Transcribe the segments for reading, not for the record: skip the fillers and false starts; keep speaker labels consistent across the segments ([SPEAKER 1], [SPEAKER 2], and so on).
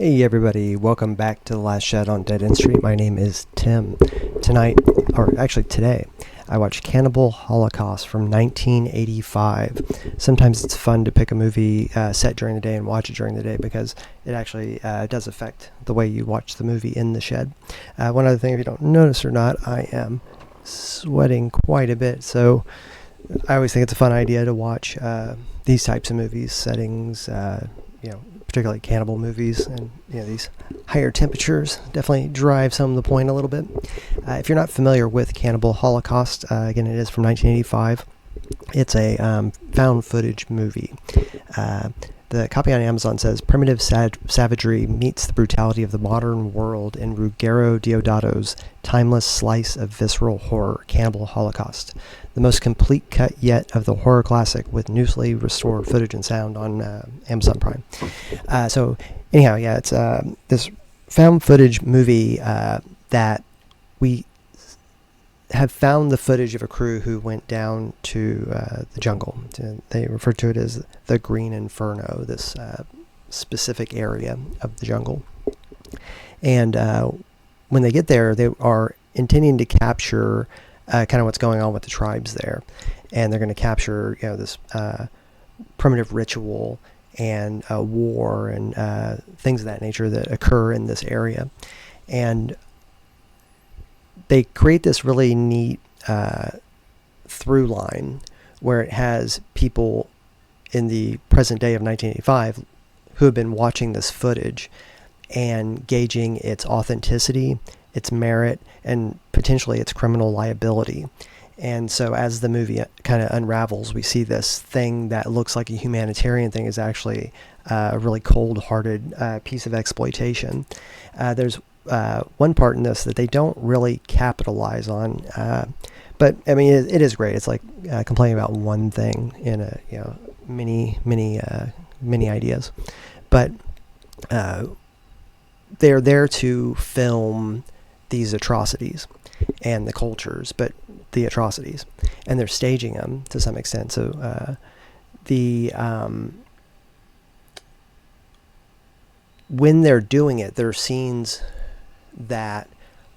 [SPEAKER 1] Hey everybody, welcome back to The Last Shed on Dead End Street. My name is Tim. Tonight, or actually today, I watched Cannibal Holocaust from 1985. Sometimes it's fun to pick a movie set during the day and watch it during the day because it actually does affect the way you watch the movie in the shed. One other thing, if you don't notice or not, I am sweating quite a bit, so I always think it's a fun idea to watch these types of movies, settings, particularly cannibal movies, and these higher temperatures definitely drive some of the point a little bit. If you're not familiar with Cannibal Holocaust, again, it is from 1985. It's a found footage movie. The copy on Amazon says, primitive savagery meets the brutality of the modern world in Ruggero Deodato's timeless slice of visceral horror, Cannibal Holocaust. The most complete cut yet of the horror classic with newly restored footage and sound on Amazon Prime. So anyhow, it's this found footage movie that we have found the footage of a crew who went down to the jungle. They refer to it as the Green Inferno, this specific area of the jungle. And when they get there, they are intending to capture kind of what's going on with the tribes there. And they're going to capture this primitive ritual and war and things of that nature that occur in this area. And they create this really neat through line where it has people in the present day of 1985 who have been watching this footage and gauging its authenticity, its merit, and potentially its criminal liability. And so as the movie kind of unravels, we see this thing that looks like a humanitarian thing is actually a really cold-hearted piece of exploitation. There's one part in this that they don't really capitalize on, but I mean it is great. It's like complaining about one thing in a many ideas, but they're there to film these atrocities and the cultures, but the atrocities, and they're staging them to some extent. So when they're doing it, there are scenes that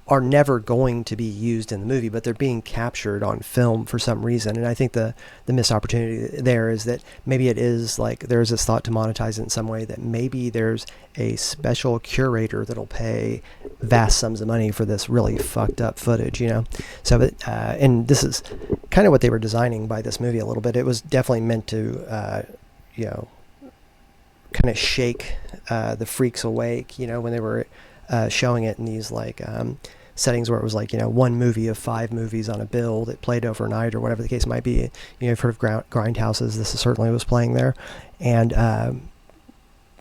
[SPEAKER 1] are never going to be used in the movie, but they're being captured on film for some reason. And I think the missed opportunity there is that maybe it is like there's this thought to monetize it in some way, that maybe there's a special curator that'll pay vast sums of money for this really fucked up footage, So, and this is kind of what they were designing by this movie a little bit. It was definitely meant to, kind of shake the freaks awake, when they were showing it in these settings where it was one movie of 5 movies on a bill that played overnight or whatever the case might be. You've heard of grindhouses. This certainly was playing there, and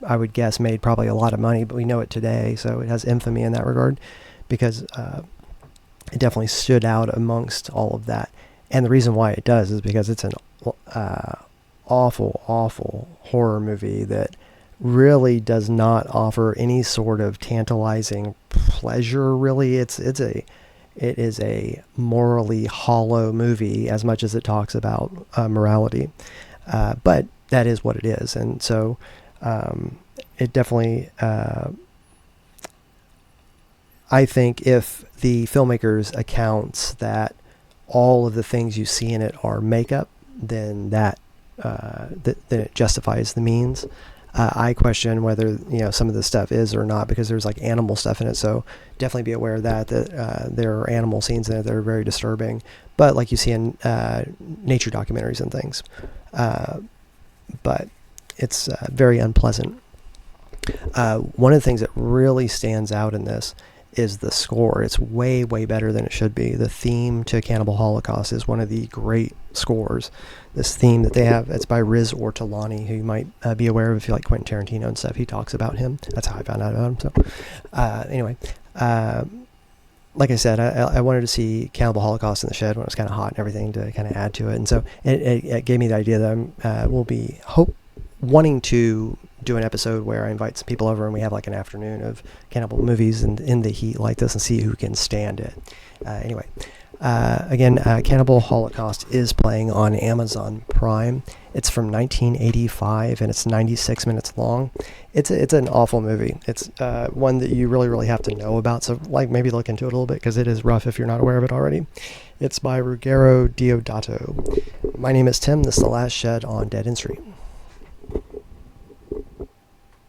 [SPEAKER 1] I would guess made probably a lot of money, but we know it today, so it has infamy in that regard because it definitely stood out amongst all of that. And the reason why it does is because it's an awful horror movie that really does not offer any sort of tantalizing pleasure. Really, it is a morally hollow movie as much as it talks about morality, but that is what it is. And so it definitely I think if the filmmakers accounts that all of the things you see in it are makeup, then that then it justifies the means. I question whether some of this stuff is or not, because there's animal stuff in it, so definitely be aware of that there are animal scenes in it that are very disturbing, but like you see in nature documentaries and things, but it's very unpleasant. One of the things that really stands out in this is the score. It's way better than it should be. The theme to Cannibal Holocaust is one of the great scores. This theme that they have, it's by Riz Ortolani, who you might be aware of if you like Quentin Tarantino and stuff. He talks about him. That's how I found out about him. So anyway, like I said, I wanted to see Cannibal Holocaust in the shed when it was kind of hot and everything to kind of add to it. And so it gave me the idea that we'll be wanting to do an episode where I invite some people over and we have an afternoon of cannibal movies in the heat like this and see who can stand it. Anyway, Cannibal Holocaust is playing on Amazon Prime. It's from 1985 and it's 96 minutes long. It's an awful movie. It's one that you really have to know about. So maybe look into it a little bit because it is rough if you're not aware of it already. It's by Ruggero Deodato. My name is Tim. This is The Last Shed on Dead End Street.